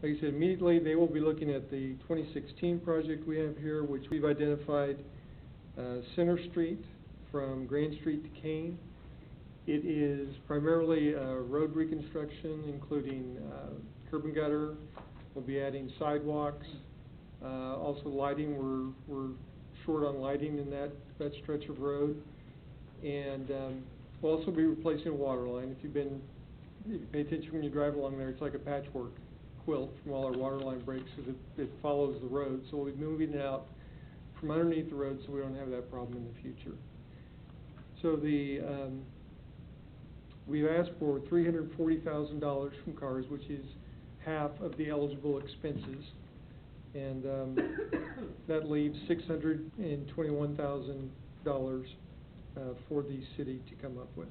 like I said, immediately they will be looking at the 2016 project we have here, which we've identified Center Street from Grand Street to Kane. It is primarily road reconstruction, including curb and gutter. We'll be adding sidewalks, also lighting. We're short on lighting in that stretch of road, and we'll also be replacing a water line. If you pay attention when you drive along there, it's like a patchwork quilt from all our water line breaks, because it follows the road. So we'll be moving it out from underneath the road so we don't have that problem in the future. So we've asked for $340,000 from CARS, which is half of the eligible expenses, and that leaves $621,000 for the city to come up with.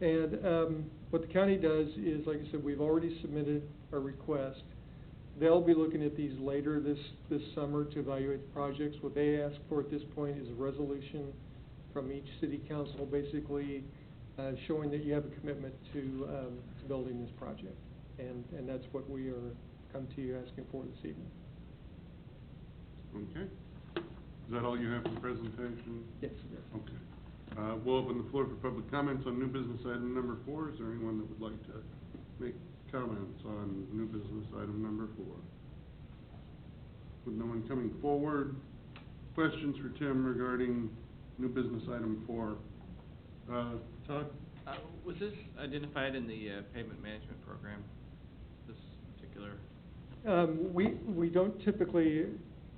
And what the county does is, like I said, we've already submitted a request. They'll be looking at these later this summer to evaluate the projects. What they ask for at this point is a resolution from each city council, basically showing that you have a commitment to building this project. And that's what we are come to you asking for this evening. Okay. Is that all you have for the presentation? Yes, it is. Okay. We'll open the floor for public comments on new business item number 4. Is there anyone that would like to make comments on new business item number 4? With no one coming forward, questions for Tim regarding new business item 4? Todd? Was this identified in the pavement management program, this particular? We don't typically,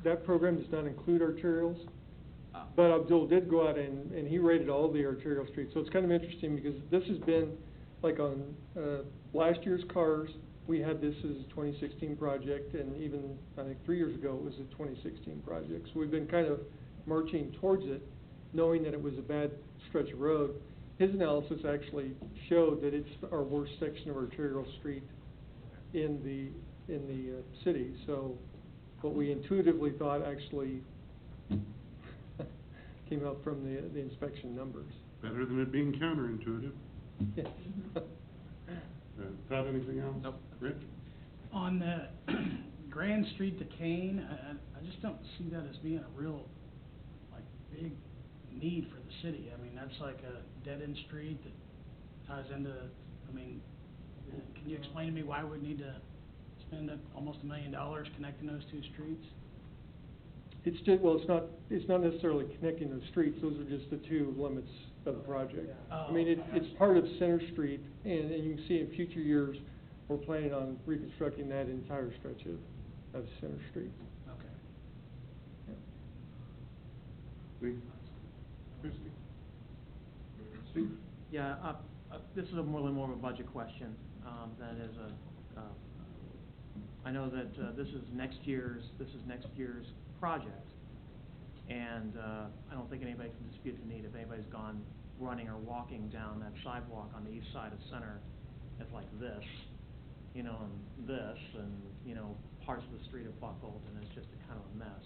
that program does not include arterials, but Abdul did go out and he rated all the arterial streets. So it's kind of interesting because this has been, like on last year's CARS, we had this as a 2016 project, and even, I think 3 years ago, it was a 2016 project. So we've been kind of marching towards it, knowing that it was a bad stretch of road. His analysis actually showed that it's our worst section of arterial street in the city. So what we intuitively thought actually came up from the inspection numbers. Better than it being counterintuitive. Yes. Todd, anything else? Nope. Rich? On Grand Street to Kane, I just don't see that as being a real, like, big need for the city. I mean, that's like a dead-end street that ties into, I mean, can you explain to me why we need to spend almost $1 million connecting those two streets? It's just, well, it's not necessarily connecting those streets. Those are just the two limits of the project. Oh, I mean, it's part of Center Street, and you can see in future years, we're planning on reconstructing that entire stretch of Center Street. Okay. Yeah. Lee? Christie? Steve? Yeah, this is more of a budget question than it is I know that this is next year's project, and I don't think anybody can dispute the need. If anybody's gone running or walking down that sidewalk on the east side of Center, it's like this, and this, and parts of the street are buckled, and it's just a kind of a mess.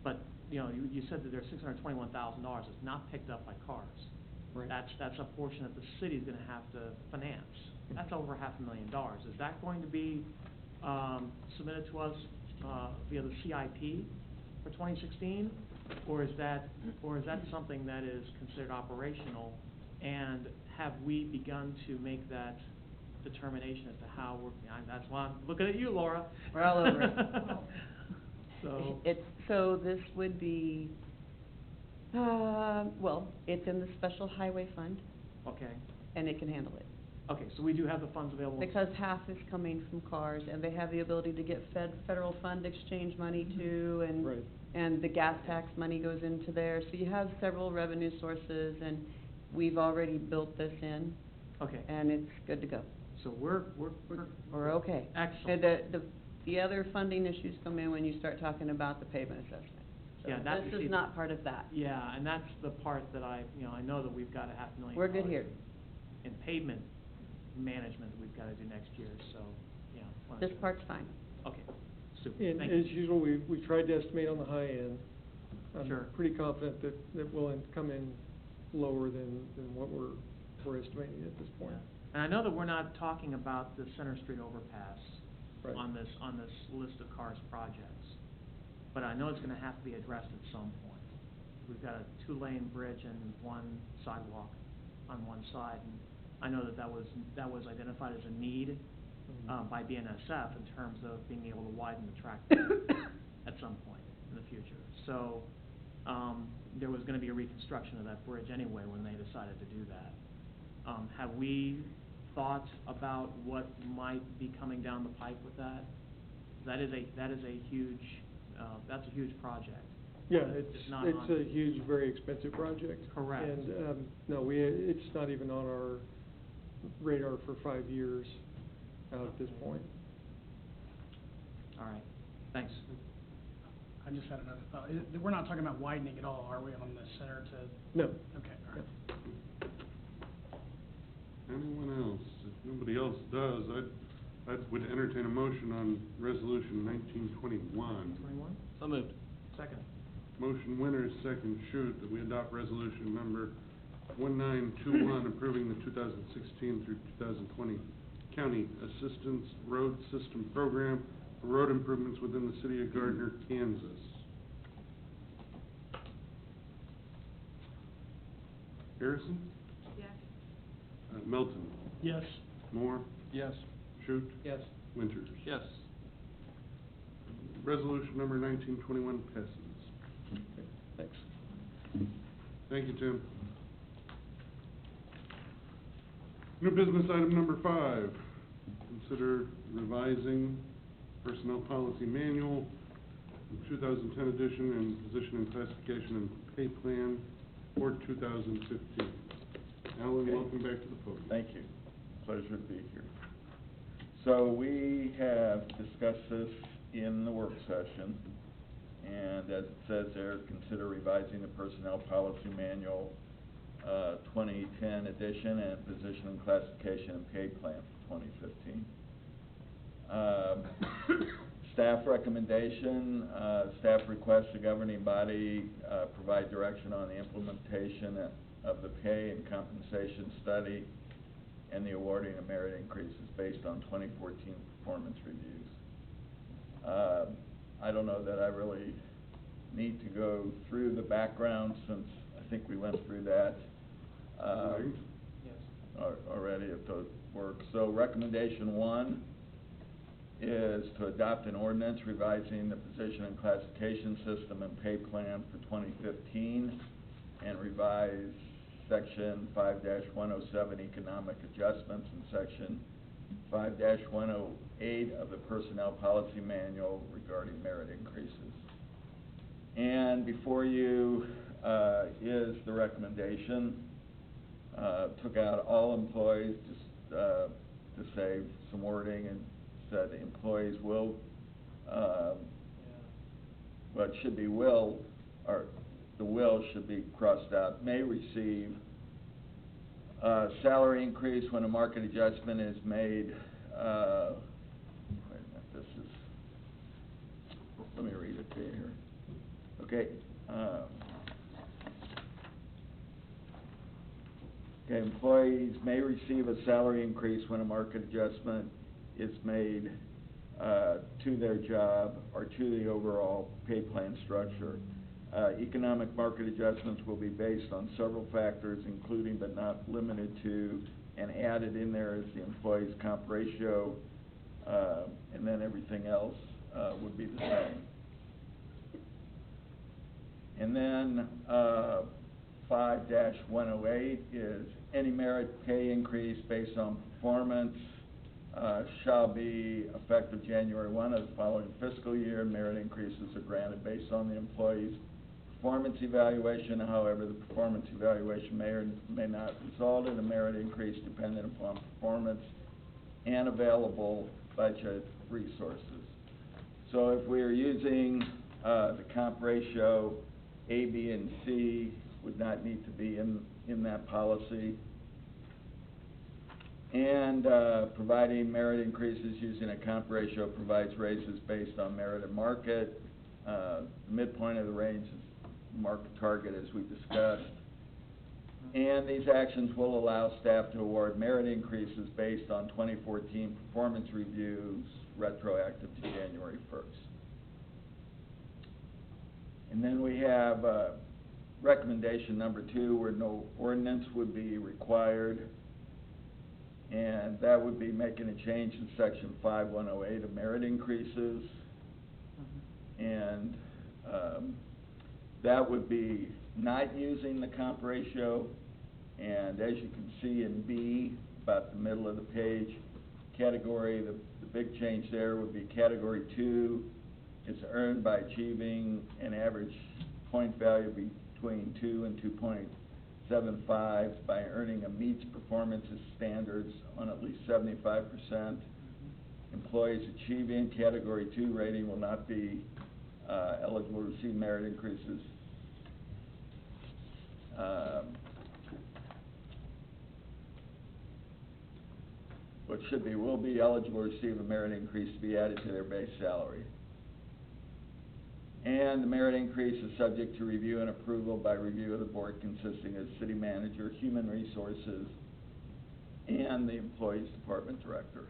But you said that there's $621,000 that's not picked up by CARS. Right. That's a portion that the city's going to have to finance. That's over $500,000. Is that going to be submitted to us via the CIP for 2016, or is that something that is considered operational? And have we begun to make that determination as to how we're? That's why I'm looking at you, Laura. We're all over it. So So this would be, well, it's in the special highway fund, okay. and it can handle it. Okay, so we do have the funds available. Because half is coming from CARS, and they have the ability to get federal fund exchange money too, and Right. and the gas tax money goes into there. So you have several revenue sources, and we've already built this in, Okay, and it's good to go. so we're We're okay. excellent. And the other funding issues come in when you start talking about the pavement assessment. So Yeah, that we this see- is not part of that. Yeah, and that's the part that I know that we've got $500,000. We're good here. In pavement management that we've got to do next year, so, yeah. This part's fine. Okay, super, And thank as you. usual, we tried to estimate on the high end. I'm Sure. pretty confident that we'll come in lower than what we're estimating at this point. And I know that we're not talking about the Center Street overpass Right. on this list of CARS projects, but I know it's gonna have to be addressed at some point. We've got a 2-lane bridge and 1 sidewalk on one side, and I know that was identified as a need by BNSF in terms of being able to widen the track at some point in the future. So, there was gonna be a reconstruction of that bridge anyway when they decided to do that. Have we thought about what might be coming down the pipe with that? That is a huge, that's a huge project. Yeah, it's not a on- huge, very expensive project. Correct. And, no, it's not even on our radar for 5 years out at this point. All right, thanks. I just had another thought. We're not talking about widening at all, are we, on the center to? No. Okay, all right. Anyone else? If nobody else does, I would entertain a motion on resolution 1921. 21? So moved. Second. Motion Winters, second Shute, that we adopt resolution number 1921, approving the 2016 through 2020 County Assistance Road System Program for road improvements within the city of Gardner, Kansas. Harrison? Yes. Melton? Yes. Moore? Yes. Shute? Yes. Winters? Yes. Resolution number 1921 passes. Okay, thanks. Thank you, Tim. New business item number 5, consider revising personnel policy manual, 2010 edition, and position and classification and pay plan for 2015. Alan, Okay. welcome back to the podium. Thank you. Pleasure to be here. So we have discussed this in the work session, and as it says there, consider revising the personnel policy manual, 2010 edition, and position and classification and pay plan for 2015. Staff recommendation, staff requests the governing body provide direction on the implementation of the pay and compensation study and the awarding of merit increases based on 2014 performance reviews. I don't know that I really need to go through the background, since I think we went through that Right. Yes. already at the work. So recommendation 1 is to adopt an ordinance revising the position and classification system and pay plan for 2015, and revise section 5-107 economic adjustments and section 5-108 of the personnel policy manual regarding merit increases. And before you is the recommendation. Took out all employees to save some wording, and said employees will, well, it should be will, or the will should be crossed out, may receive salary increase when a market adjustment is made. Wait a minute, this is, let me read it to you here. Okay. Okay, employees may receive a salary increase when a market adjustment is made to their job or to the overall pay plan structure. Economic market adjustments will be based on several factors, including but not limited to, and added in there is the employee's comp ratio, and then everything else would be the same. And then 5-108 is any merit pay increase based on performance shall be effective January 1 of the following fiscal year. Merit increases are granted based on the employee's performance evaluation. However, the performance evaluation may or may not result in a merit increase dependent upon performance and available budget resources. So if we are using the comp ratio, A, B, and C would not need to be in that policy. And providing merit increases using a comp ratio provides raises based on merit and market. The midpoint of the range is market target, as we discussed. And these actions will allow staff to award merit increases based on 2014 performance reviews retroactive to January 1st. And then we have recommendation number 2, where no ordinance would be required. And that would be making a change in section 5108 of merit increases. And that would be not using the comp ratio. And as you can see in B, about the middle of the page, category, the big change there would be category 2 is earned by achieving an average point value between 2 and 2.75 by earning a meets performance standards on at least 75%. Employees achieving category 2 rating will not be eligible to receive merit increases. What should be, will be eligible to receive a merit increase to be added to their base salary. And the merit increase is subject to review and approval by review of the board consisting of city manager, human resources, and the employees department director.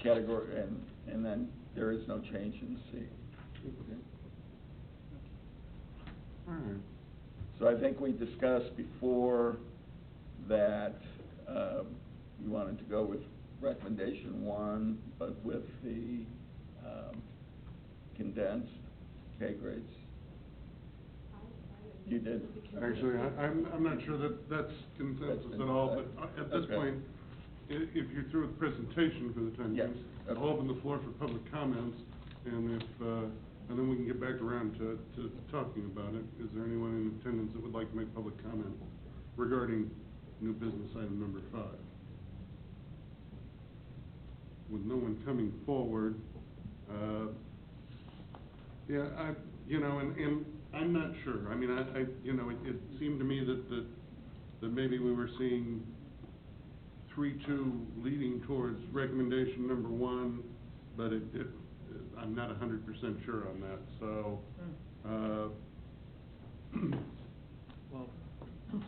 Category, and then there is no change in C. All right. So I think we discussed before that you wanted to go with recommendation 1, but with the condensed pay grades. You did? Actually, I'm not sure that that's consensus at all, but at this Okay. point, if you're through with the presentation for the time Yes. being, Okay. I'll open the floor for public comments, and and then we can get back around to talking about it. Is there anyone in attendance that would like to make public comment regarding new business item number 5? With no one coming forward, yeah, and I'm not sure. I mean, it seemed to me that maybe we were seeing 3-2 leading towards recommendation number 1, but I'm not 100% sure on that, so, Well,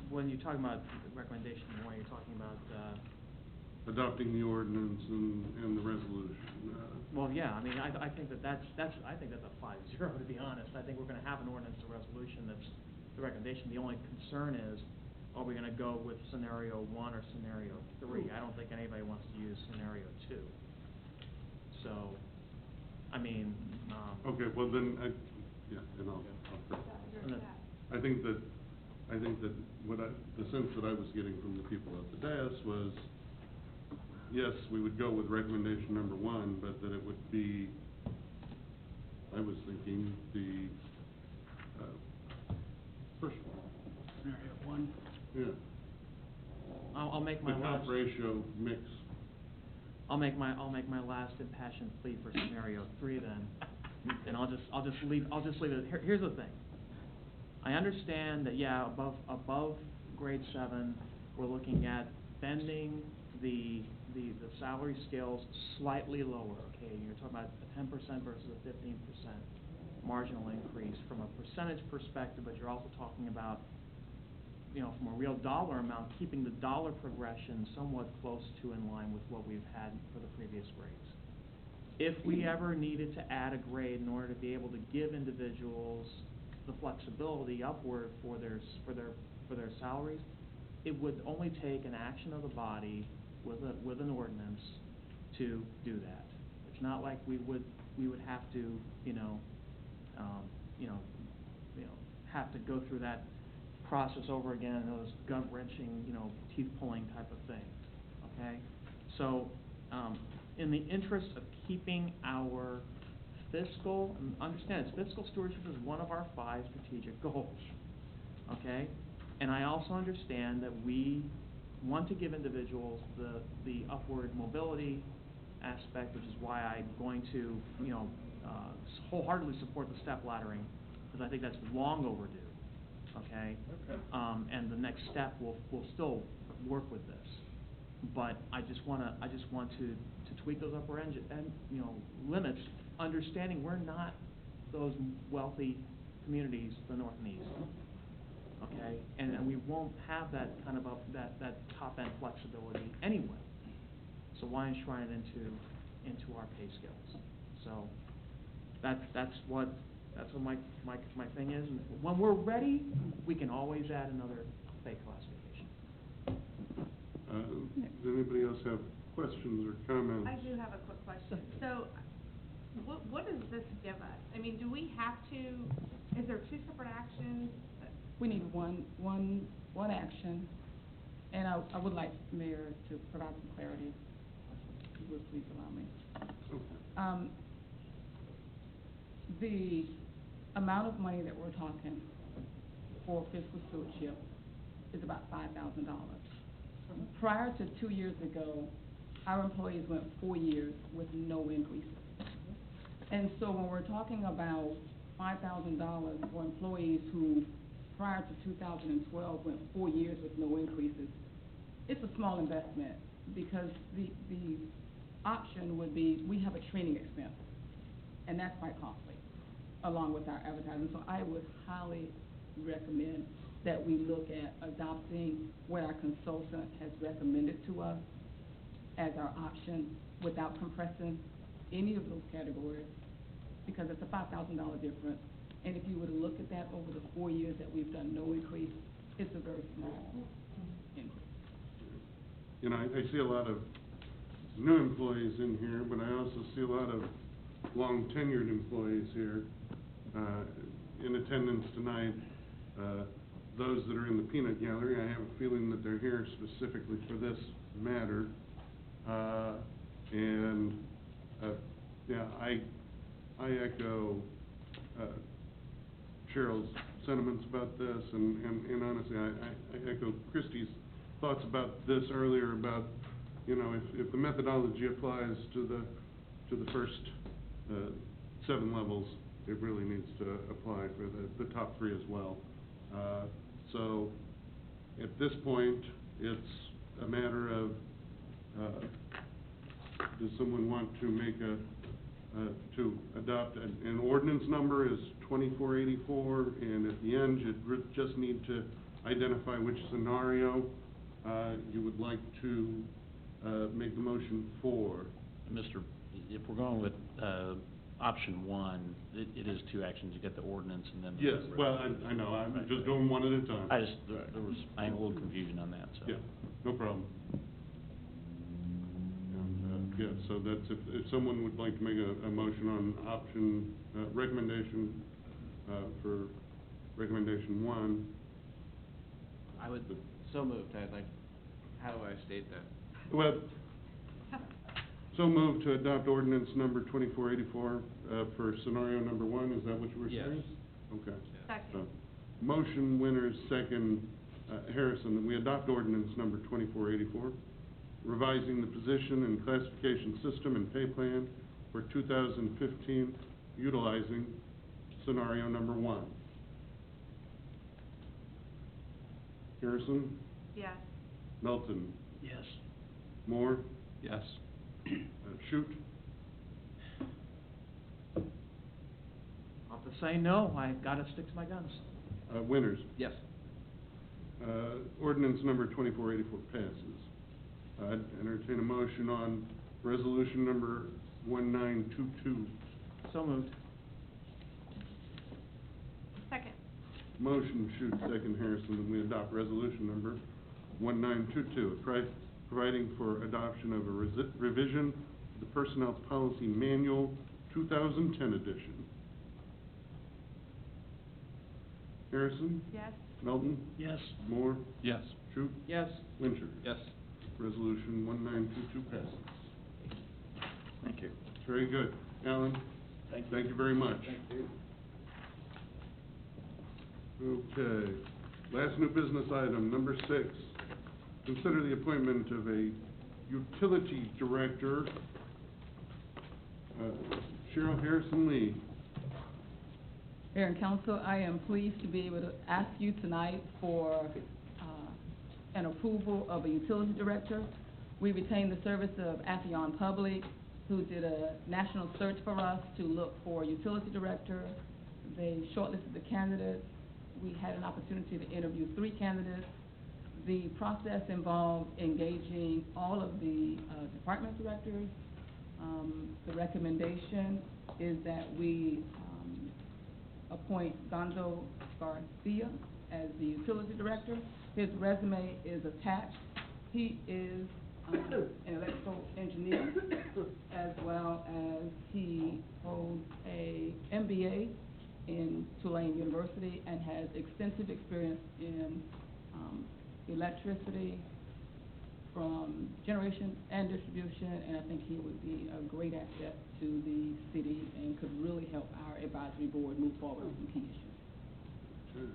when you're talking about recommendation 1, you're talking about, adopting the ordinance and the resolution. well, yeah, I mean, I think that's I think that's a 5-0, to be honest. I think we're gonna have an ordinance or resolution that's the recommendation. The only concern is, are we gonna go with scenario 1 or scenario 3? I don't think anybody wants to use scenario 2. So, I mean, Okay, well then, and I'll and the- I think that the sense that I was getting from the people at the dais was, yes, we would go with recommendation number 1, but that it would be, I was thinking, the first one. Scenario 1. Yeah. I'll make my The last. comp ratio mix. I'll make my last impassioned plea for scenario 3 then, and I'll just leave it. Here's the thing. I understand that, yeah, above grade 7, we're looking at bending the salary scales slightly lower, okay? You're talking about a 10% versus a 15% marginal increase from a percentage perspective, but you're also talking about, from a real dollar amount, keeping the dollar progression somewhat close to in line with what we've had for the previous grades. If we ever needed to add a grade in order to be able to give individuals the flexibility upward for their salaries, it would only take an action of the body with an ordinance to do that. It's not like we would have to, have to go through that process over again, those gut-wrenching, teeth-pulling type of things, okay? So, in the interest of keeping our understand, fiscal stewardship is one of our 5 strategic goals, okay? And I also understand that we want to give individuals the upward mobility aspect, which is why I'm going to, wholeheartedly support the step laddering, because I think that's long overdue. Okay? Okay. And the next step will still work with this. But I just want to tweak those upper end, limits, understanding we're not those wealthy communities, the north and east. okay? And we won't have that kind of that top-end flexibility anyway. So why enshrine it into our pay scales? So that's what my thing is. And when we're ready, we can always add another pay classification. Does anybody else have questions or comments? I do have a quick question. So, what does this give us? I mean, do we have to, is there two separate actions? We need one action, and I would like Mayor to provide some clarity, if you would please allow me. Okay. The amount of money that we're talking for fiscal stewardship is about $5,000. Prior to 2 years ago, our employees went 4 years with no increases. And so when we're talking about $5,000 for employees who, prior to 2012, went 4 years with no increases, it's a small investment, because the option would be, we have a training expense, and that's quite costly, along with our advertising. So I would highly recommend that we look at adopting what our consultant has recommended to us as our option, without compressing any of those categories, because it's a $5,000 difference. And if you were to look at that over the 4 years that we've done no increase, it's a very small increase. You know, I see a lot of new employees in here, but I also see a lot of long tenured employees here, in attendance tonight. Those that are in the peanut gallery, I have a feeling that they're here specifically for this matter. Yeah, I echo Cheryl's sentiments about this, and honestly, I echo Christie's thoughts about this earlier about, you know, if the methodology applies to the first 7 levels, it really needs to apply for the top 3 as well. So at this point, it's a matter of, does someone want to make to adopt an ordinance number is 2484, and at the end, you just need to identify which scenario you would like to make the motion for. If we're going with option 1, it is 2 actions. You get the ordinance and then. Yes, well, I know, I'm just going one at a time. I had a little confusion on that, so. Yeah, no problem. And, yeah, so that's, if someone would like to make a motion on option, recommendation, for recommendation 1. I would, so moved. I'd like, how do I state that? Well, so moved to adopt ordinance number 2484, for scenario number 1, is that what you were saying? Yes. Okay. Second. So, motion winners, second, Harrison, that we adopt ordinance number 2484, revising the position and classification system and pay plan for 2015, utilizing scenario number 1. Harrison? Yes. Melton? Yes. Moore? Yes. Shoot? I'll have to say no, I gotta stick to my guns. Winners? Yes. Ordinance number 2484 passes. I'd entertain a motion on resolution number 1922. So moved. Second. Motion, Shoot, second, Harrison, that we adopt resolution number 1922, providing for adoption of a revision to the Personnel Policy Manual 2010 edition. Harrison? Yes. Melton? Yes. Moore? Yes. Shoot? Yes. Winchell? Yes. Resolution 1922 passes. Thank you. Very good. Alan? Thank you very much. Thank you. Okay. Last new business item, number 6. Consider the appointment of a utility director. Cheryl Harrison Lee. Mayor and Council, I am pleased to be able to ask you tonight for an approval of a utility director. We retained the service of Affion Public, who did a national search for us to look for a utility director. They shortlisted the candidates. we had an opportunity to interview 3 candidates. The process involved engaging all of the department directors. The recommendation is that we appoint Gonzo Garcia as the utility director. His resume is attached. He is an electrical engineer, as well as he holds a MBA in Tulane University and has extensive experience in electricity from generation and distribution, and I think he would be a great asset to the city and could really help our advisory board move forward on some key issues.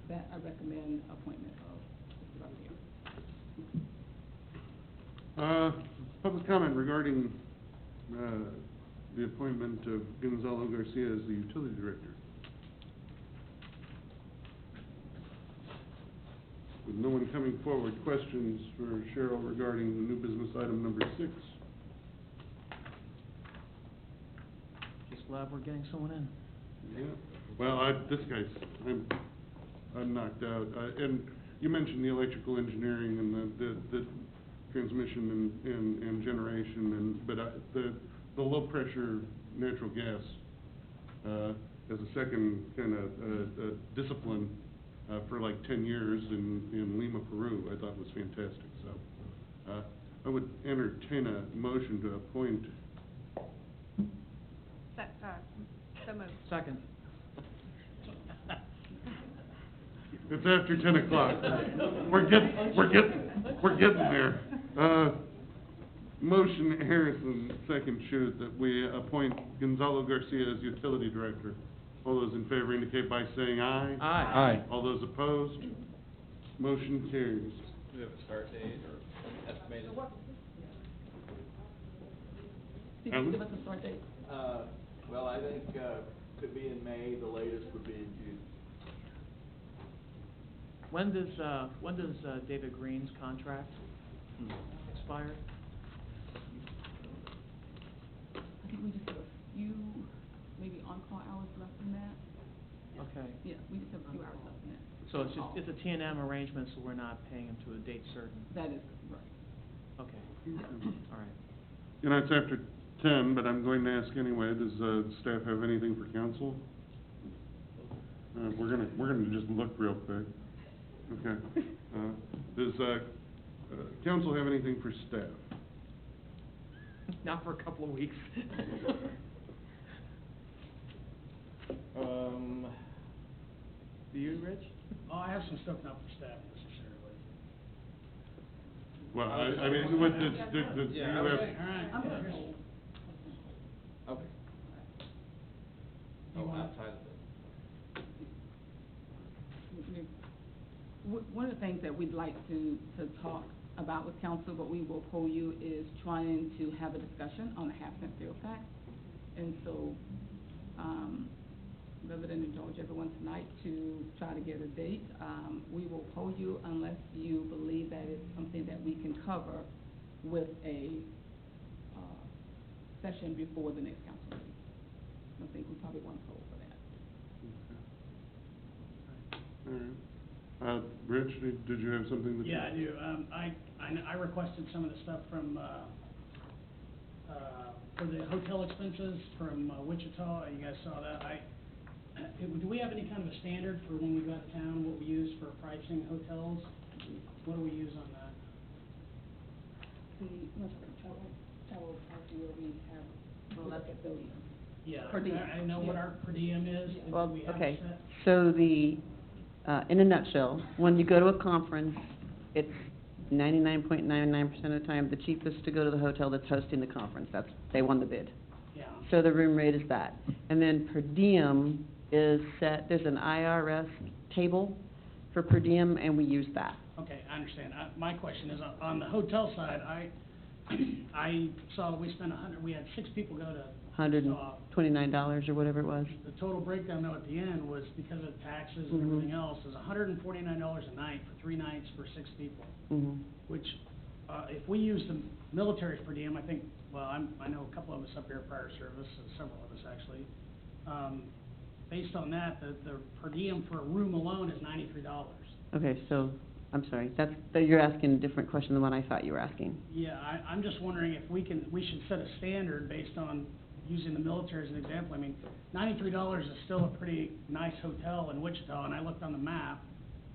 That I recommend appointment of Mr. Garcia. Public comment regarding, the appointment of Gonzalo Garcia as the utility director. With no one coming forward, questions for Cheryl regarding the new business item number 6? Just glad we're getting someone in. Yeah, well, I'm knocked out. And you mentioned the electrical engineering and the transmission and generation, but the low-pressure natural gas, as a second kind of discipline, for like 10 years in Lima, Peru, I thought was fantastic. So, I would entertain a motion to appoint. So moved. Second. It's after 10 o'clock. We're getting there. Motion Harrison, second Shute, that we appoint Gonzalo Garcia as utility director. All those in favor indicate by saying aye. Aye. All those opposed? Motion carries. Do we have a start date or estimated? Steve, can you give us a start date? Well, I think, could be in May, the latest would be in June. When does David Green's contract expire? I think we just have a few, maybe on-call hours left in that. Okay. Yeah, we just have a few hours left in that. So it's a T&M arrangement, so we're not paying him to a date certain? That is right. Okay. All right. You know, it's after 10, but I'm going to ask anyway. Does staff have anything for council? We're gonna just look real quick. Okay. Does council have anything for staff? Not for a couple of weeks. Do you, Rich? Oh, I have some stuff not for staff necessarily. Well, I mean, what does, do you Yeah, have? I would- All right. I'm Here's- good. Okay. You Oh, want- outside of it. One of the things that we'd like to talk about with council, but we will poll you, is trying to have a discussion on the half-cent sales tax. And so, rather than indulge everyone tonight to try to get a date, we will poll you unless you believe that it's something that we can cover with a, session before the next council meeting. I think we probably want to poll for that. All right. Rich, did you have something that you? Yeah, I do. I requested some of the stuff from, for the hotel expenses from Wichita. You guys saw that. Do we have any kind of a standard for when we go out of town, what we use for pricing hotels? What do we use on that? Travel policy where we have, well, that's at the, Yeah, Per diem. I know what our per diem is. Do Well, we have it okay, set? so in a nutshell, when you go to a conference, it's 99.99% of the time the cheapest to go to the hotel that's hosting the conference. They won the bid. Yeah. So the room rate is that. And then per diem is set, there's an IRS table for per diem, and we use that. Okay, I understand. My question is, on the hotel side, I saw we spent we had 6 people go to $129 or whatever it was. The total breakdown though at the end was, because of taxes and everything else, is $149 a night for 3 nights for 6 people. Mhm. Which, if we use the military's per diem, I think, well, I know a couple of us up here prior service, several of us actually. based on that, the per diem for a room alone is $93. Okay, so, I'm sorry, you're asking a different question than what I thought you were asking. Yeah, I'm just wondering if we should set a standard based on using the military as an example. I mean, $93 is still a pretty nice hotel in Wichita, and I looked on the map.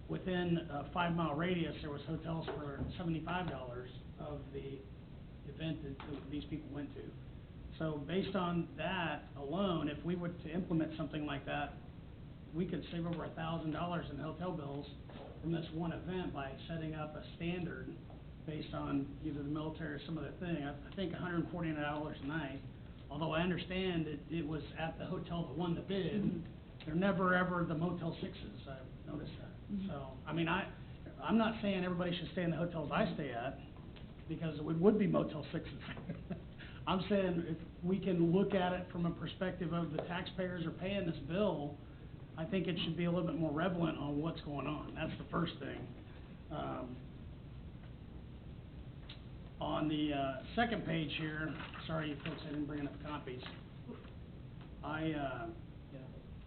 Within a 5-mile radius, there was hotels for $75 of the event that these people went to. So based on that alone, if we were to implement something like that, we could save over $1,000 in hotel bills from this one event by setting up a standard based on either the military or some other thing. I think $149 a night, although I understand it was at the hotel that won the bid. They're never ever the Motel 6s, I've noticed that. So, I mean, I'm not saying everybody should stay in the hotels I stay at, because it would be Motel 6s. I'm saying if we can look at it from a perspective of the taxpayers are paying this bill, I think it should be a little bit more relevant on what's going on. That's the first thing. On the second page here, sorry you folks, I didn't bring enough copies. I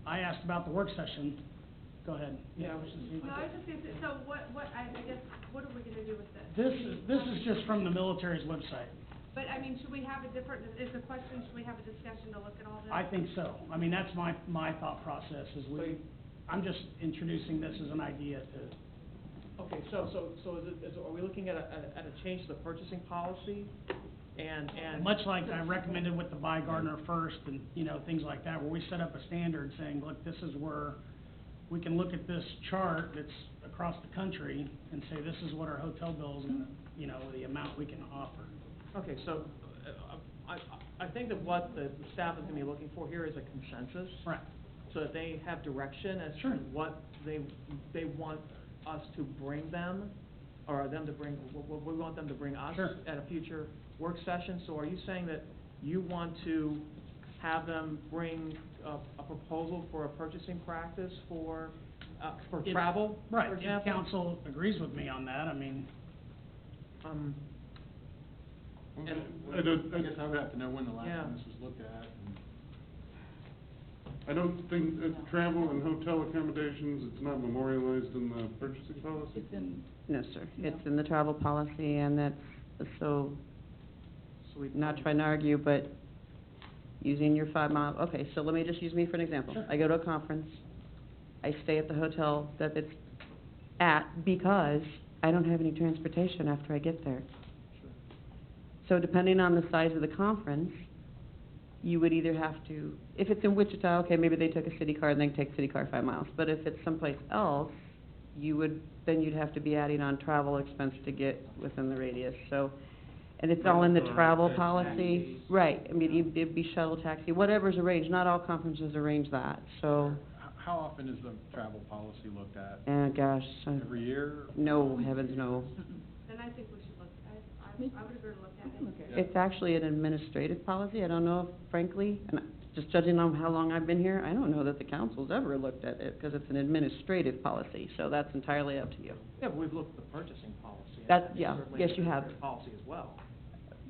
asked about the work session. Go ahead. Yeah, I was just. No, I was just gonna say, so I guess, what are we gonna do with this? This is just from the military's website. But, I mean, should we have a different, is the question, should we have a discussion to look at all this? I think so. I mean, that's my thought process, is I'm just introducing this as an idea to. Okay, so are we looking at a change to the purchasing policy? And Much like I recommended with the Buy Gardner First and, things like that, where we set up a standard saying, look, this is where we can look at this chart that's across the country and say, this is what our hotel bill is gonna, the amount we can offer. Okay, so I think that what the staff is gonna be looking for here is a consensus. Right. So that they have direction as to Sure. what they want us to bring them, or them to bring, what we want them to bring us Sure. at a future work session. So are you saying that you want to have them bring a proposal for a purchasing practice for If- travel, Right, for if example? council agrees with me on that, I mean, And- I guess I would have to know when the last Yeah. time this was looked at. I don't think that travel and hotel accommodations, it's not memorialized in the purchasing policy? It's in, No, sir. It's in the travel policy, and that's, so, So we- not trying to argue, but using your 5-mile, okay, so let me just use me for an example. Sure. I go to a conference, I stay at the hotel that it's at because I don't have any transportation after I get there. Sure. So depending on the size of the conference, you would either have to, if it's in Wichita, okay, maybe they took a city car and they take city car 5 miles. But if it's someplace else, then you'd have to be adding on travel expense to get within the radius, so. And it's all in the travel policy, right, I mean, it'd be shuttle taxi, whatever's arranged, not all conferences arrange that, so, How often is the travel policy looked at? gosh. Every year? No, heavens, no. Then I think we should look, I would agree to look at it. look at it. It's actually an administrative policy, I don't know if, frankly, and just judging on how long I've been here, I don't know that the council's ever looked at it, because it's an administrative policy, so that's entirely up to you. Yeah, but we've looked at the purchasing policy. and That- I think yeah, certainly yes, it's you a have. different policy as well.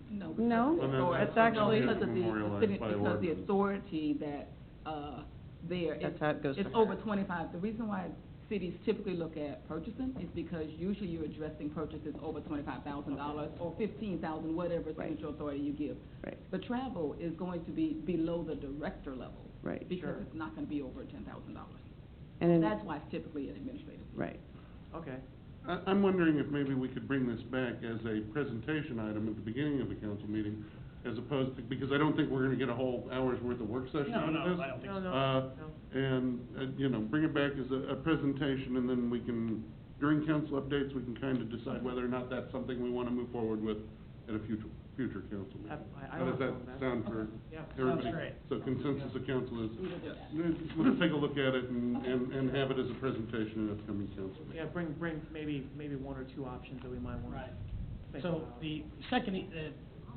No. No, because- Well, that's no, actually- No, because of memorialized the, by because the ordinance. authority that, there. That's how it goes It's for over her. 25. The reason why cities typically look at purchasing is because usually you're addressing purchases over $25,000 or $15,000, whatever Right. central authority you give. Right. But travel is going to be below the director level. Right. Because Sure. it's not gonna be over $10,000. And then, That's why it's typically an administrative. right, Okay. I'm wondering if maybe we could bring this back as a presentation item at the beginning of the council meeting, as opposed to, because I don't think we're gonna get a whole hour's worth of work session out of this. No, I don't think No, so. no, And, bring it back as a presentation, and then we can, during council updates, we can kind of decide whether or not that's something we want to move forward with at a future council meeting. I How does don't that know that. sound for Yeah. everybody? Sounds great. So consensus of council is, We will do that. let's take a look at it and have it as a presentation in upcoming council meeting. Yeah, bring maybe one or two options that we might want Right. to think So about. the second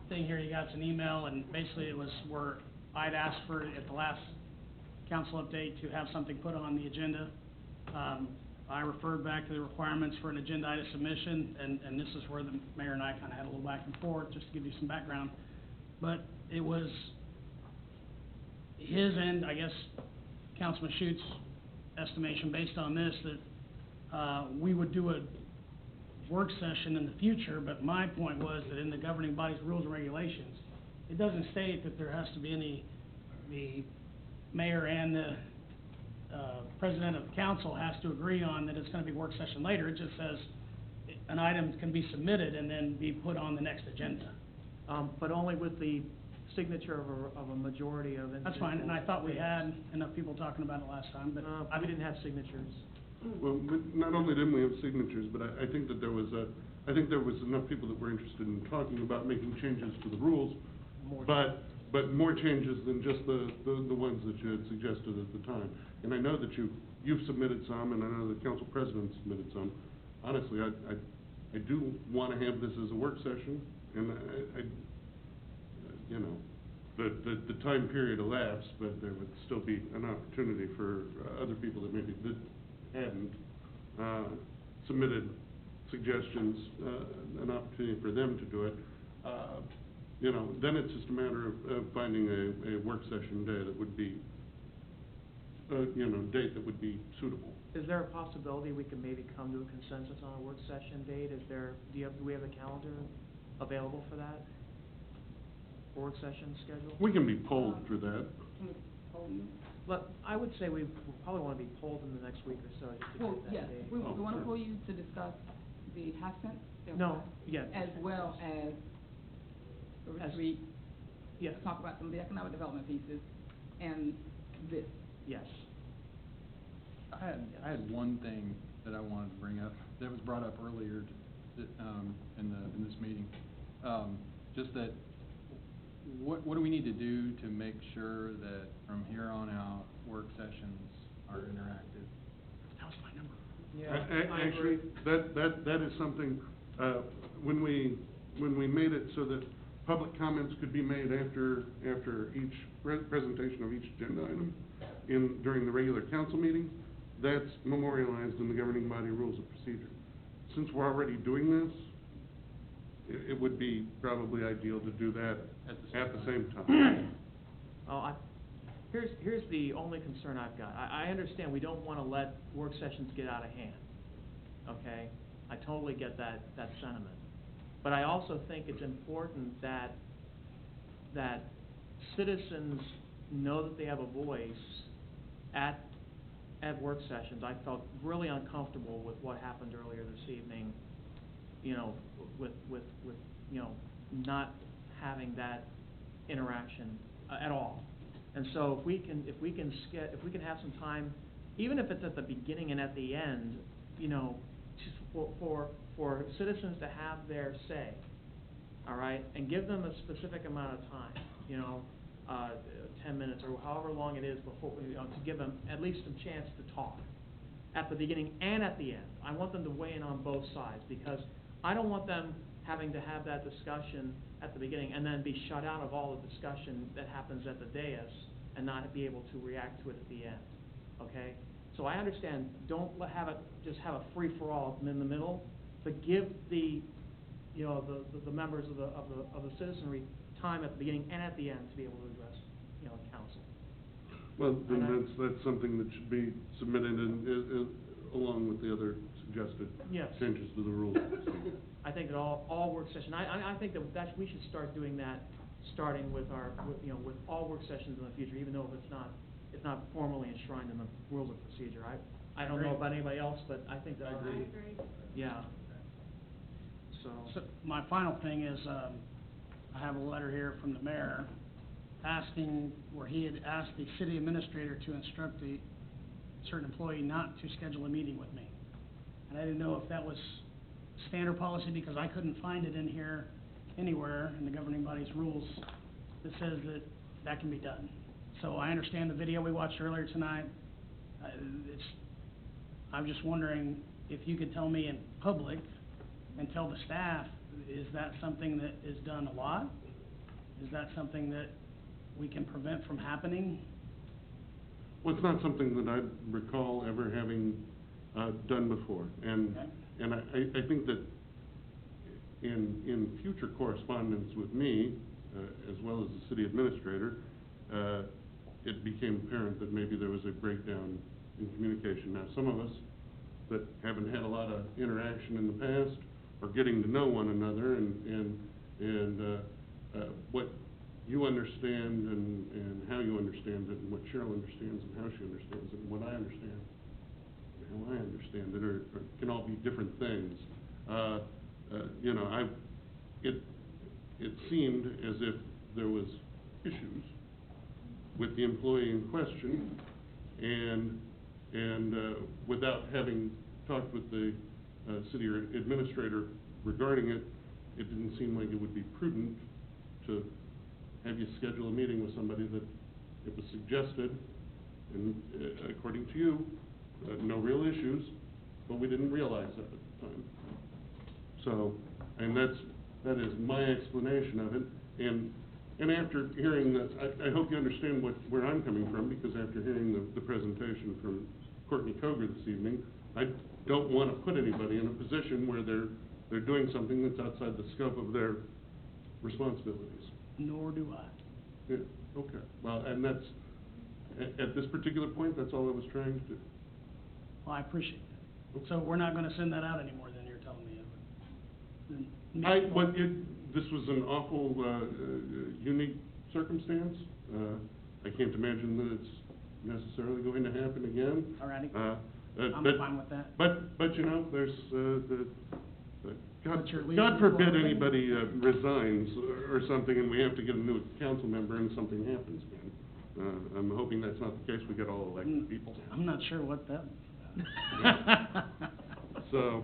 thing here, you got an email, and basically it was where I'd asked for, at the last council update, to have something put on the agenda. I referred back to the requirements for an agenda item submission, and this is where the mayor and I kind of had a little back and forth, just to give you some background. But it was his end, I guess, Councilman Schutz's estimation based on this, that, we would do a work session in the future, but my point was that in the governing body's rules and regulations, it doesn't state that there has to be the mayor and the, president of the council has to agree on that it's gonna be work session later. It just says an item can be submitted and then be put on the next agenda. But only with the signature of a majority of individuals. That's fine, and I thought we had enough people talking about it last time, but We didn't have signatures. Well, not only didn't we have signatures, but I think that there was enough people that were interested in talking about making changes to the rules, More but more changes than just the ones that you had suggested at the time. And I know that you've submitted some, and I know the council president submitted some. Honestly, I do wanna have this as a work session, and you know, the time period elapsed, but there would still be an opportunity for other people that maybe hadn't submitted suggestions, an opportunity for them to do it. You know, then it's just a matter of finding a work session day that would be, date that would be suitable. Is there a possibility we can maybe come to a consensus on a work session date? Do we have a calendar available for that? For work session schedule? We can be polled for that. Can we poll you? I would say we probably wanna be polled in the next week or so, just to Well, get that yes, date. we Oh, wanna sure. pull you to discuss the half cent. No, yeah. As well as the As- retreat, Yeah, to talk about some of the economic development pieces, and this. yes. I had one thing that I wanted to bring up, that was brought up earlier, in this meeting. Just that, what do we need to do to make sure that from here on out, work sessions are interactive? That was my number. Yeah, I Actually, agree. that is something, when we made it so that public comments could be made after each presentation of each agenda item during the regular council meeting, that's memorialized in the governing body rules of procedure. Since we're already doing this, it would be probably ideal to do that at the same time. Here's the only concern I've got. I understand we don't wanna let work sessions get out of hand, okay? I totally get that sentiment. But I also think it's important that citizens know that they have a voice at work sessions. I felt really uncomfortable with what happened earlier this evening, you know, with not having that interaction at all. And so if we can have some time, even if it's at the beginning and at the end, you know, just for citizens to have their say, all right? And give them a specific amount of time, you know, 10 minutes or however long it is before, to give them at least a chance to talk at the beginning and at the end. I want them to weigh in on both sides, because I don't want them having to have that discussion at the beginning and then be shut out of all the discussion that happens at the dais and not be able to react to it at the end, okay? So I understand, don't just have a free-for-all in the middle, but give the members of the citizenry time at the beginning and at the end to be able to address, council. Well, then that's something that should be submitted along with the other suggested Yes. changes to the rules. I think that all work session, I think that we should start doing that, starting with with all work sessions in the future, even though it's not formally enshrined in the rules of procedure. I don't know about anybody else, but I think that. I agree. Yeah. So my final thing is, I have a letter here from the mayor where he had asked the city administrator to instruct a certain employee not to schedule a meeting with me. And I didn't know if that was standard policy, because I couldn't find it in here anywhere in the governing body's rules that says that can be done. So I understand the video we watched earlier tonight. I'm just wondering if you could tell me in public and tell the staff, is that something that is done a lot? Is that something that we can prevent from happening? Well, it's not something that I recall ever having done before. And I think that in future correspondence with me, as well as the city administrator, it became apparent that maybe there was a breakdown in communication. Now, some of us that haven't had a lot of interaction in the past are getting to know one another, and what you understand and how you understand it, and what Cheryl understands and how she understands it, and what I understand and how I understand it, can all be different things. You know, it seemed as if there was issues with the employee in question, and without having talked with the city administrator regarding it, it didn't seem like it would be prudent to have you schedule a meeting with somebody that it was suggested, and according to you, no real issues, but we didn't realize that at the time. So, and that is my explanation of it, and after hearing that, I hope you understand where I'm coming from, because after hearing the presentation from Courtney Koger this evening, I don't want to put anybody in a position where they're doing something that's outside the scope of their responsibilities. Nor do I. Yeah, okay, well, and that's, at this particular point, that's all I was trying to do. Well, I appreciate that. So we're not gonna send that out anymore, then you're telling me? This was an awful, unique circumstance. I can't imagine that it's necessarily going to happen again. All righty. I'm But- fine with that. But you know, there's, But you're leaving God forbid before- anybody resigns or something, and we have to get a new council member and something happens again. I'm hoping that's not the case, we get all elected people. I'm not sure what that was about. So,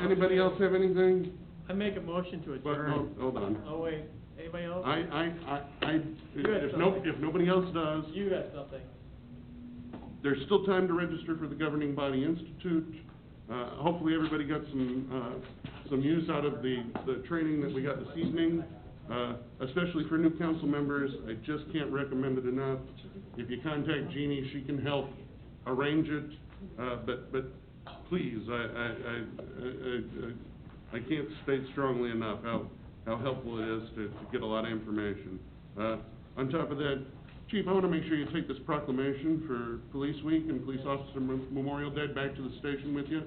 anybody else have anything? I make a motion to But, no, hold on. Oh, wait, anybody else? If nobody else does, You got something. there's still time to register for the Governing Body Institute. Hopefully, everybody got some use out of the training that we got this evening, especially for new council members. I just can't recommend it enough. If you contact Jeannie, she can help arrange it, but please, I can't state strongly enough how helpful it is to get a lot of information. On top of that, Chief, I want to make sure you take this proclamation for Police Week and Police Officer Memorial Day back to the station with you.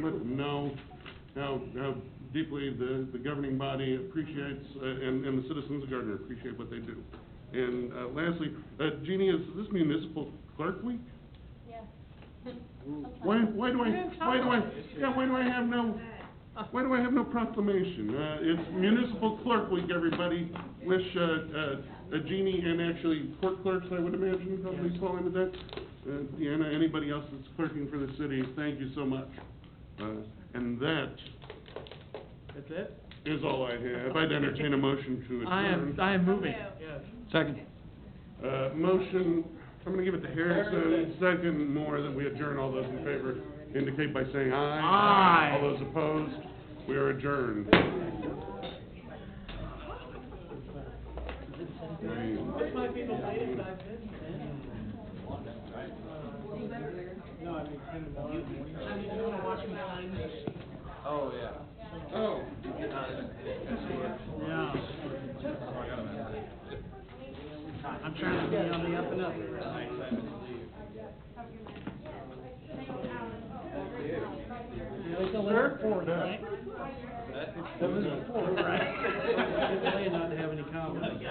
Let them know how deeply the governing body appreciates, and the citizens of Gardner appreciate what they do. And lastly, Jeannie, is this Municipal Clerk Week? Yes. Why do I have no proclamation? It's Municipal Clerk Week, everybody. Wish, Jeannie, and actually court clerks, I would imagine, probably fall into that. Deanna, anybody else that's clerking for the city, thank you so much. And that That's it? is all I have. I'd entertain a motion to adjourn. I am moving. Yes. Second. Motion, I'm gonna give it to Harrison, second more that we adjourn. All those in favor indicate by saying aye. Aye. All those opposed, we are adjourned. This might be the latest I've been. No, I mean, 10 in the morning. You wanna watch me sign this? Oh, yeah. Oh. Yeah. I'm trying to be on the up and up. It's 11:04, right? It's 11:04, right? It's late not to have any comments.